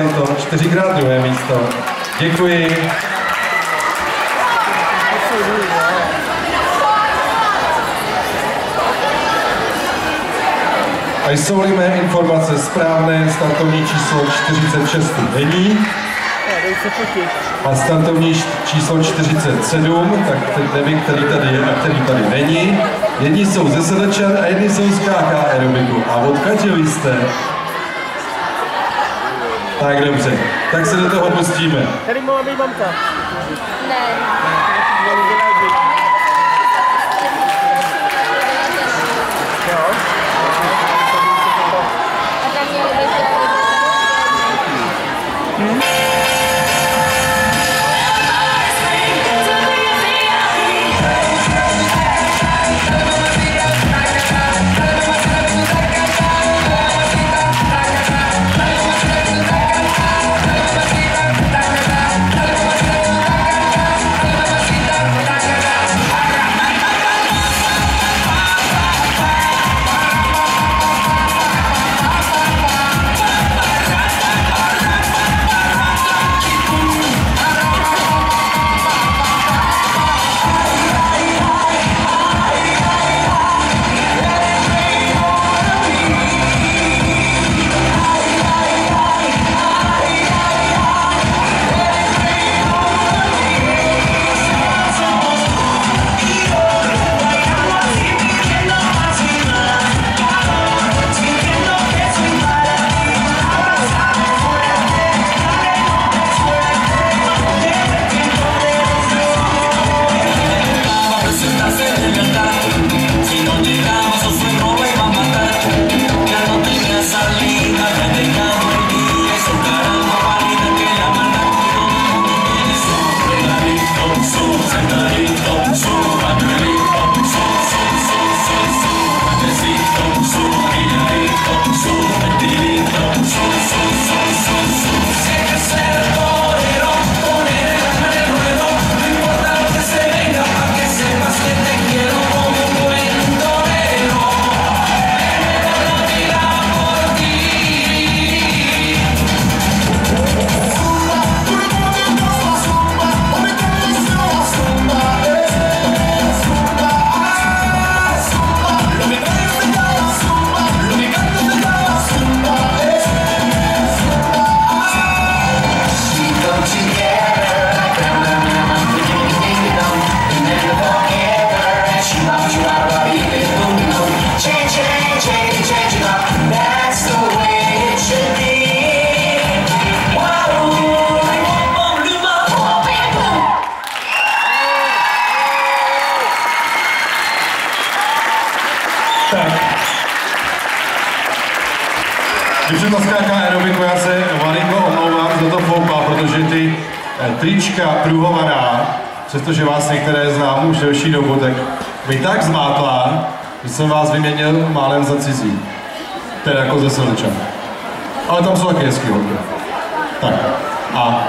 udělali to 4krát druhé místo. Děkuji. A jsou-li mé informace správné, startovní číslo 46 není. A startovní číslo 47, tak teď nevím, který tady je a který tady není. Jedni jsou ze Sedlčan a jedni jsou z KK Aerobiku. A odkud vy jste? Tak dobře, tak se do toho pustíme. Tady mohla být mamka. Ne. Když to skáká aerobiku, já se malinko omlouvám za to foupa, protože ty trička pruhovaná, přestože vás některé znám už delší dobu, tak mi tak zmátla, že jsem vás vyměnil málem za cizí. Teda jako ze Sedlčan. Ale tam jsou taky hezký holky. Tak. A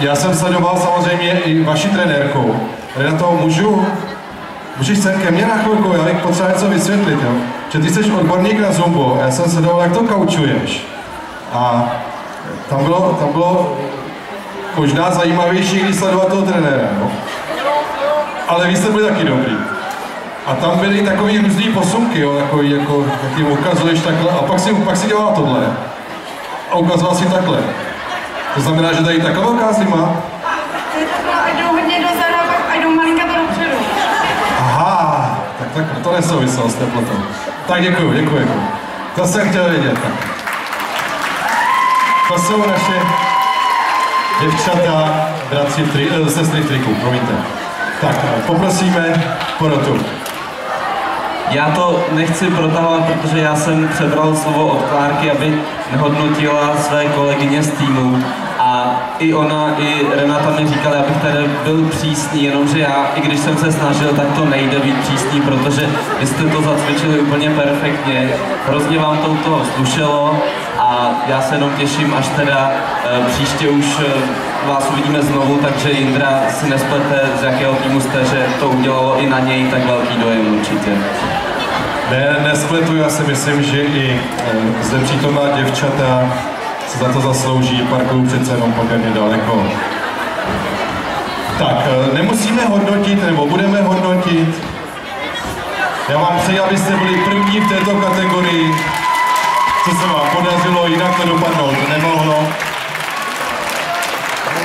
já jsem sledoval samozřejmě i vaši trenérku. Renato, můžeš sem ke mně na chvilku, já bych potřeba něco vysvětlit, jo? Že ty jsi odborník na zumbu, já jsem sledoval, jak to kaučuješ. A tam bylo možná zajímavější, když sledovat toho trenéra, no? Ale vy jste byli taky dobrý. A tam byly takový různý posunky, jo? Takový, jako, jak jim ukazuješ takhle, a pak si dělal tohle. A ukazoval si takhle. To znamená, že tady taková velká zima? A jdou hodně dozadu, a jdou malinka to dopředu. Aha, tak to nesouviselo s teplotou. Tak děkuju. To jsem chtěl vědět. Tak. To jsou naše děvčata, sestry v triku, promiňte. Tak, poprosíme porotu. Já to nechci protahovat, protože já jsem přebral slovo od Klárky, aby nehodnotila své kolegyně z týmu. A i ona, i Renata mi říkala, abych tady byl přísný, jenomže já, i když jsem se snažil, tak to nejde být přísný, protože vy jste to zacvičili úplně perfektně. Hrozně vám to u toho slušelo a já se jenom těším, až teda příště už vás uvidíme znovu, takže Jindra si nesplete, z jakého týmu jste, že to udělalo i na něj tak velký dojem určitě. Ne, nespletu, já si myslím, že i zde přítomná děvčata se za to zaslouží, parkují přece jenom poměrně daleko. Tak, nemusíme hodnotit, nebo budeme hodnotit. Já vám přeji, abyste byli první v této kategorii, co se vám podařilo, jinak to dopadnout nemohlo.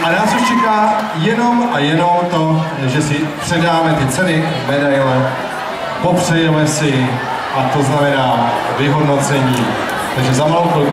A nás už čeká jenom a jenom to, že si předáme ty ceny, medaile, popřejeme si, a to znamená vyhodnocení. Takže za malou chvilku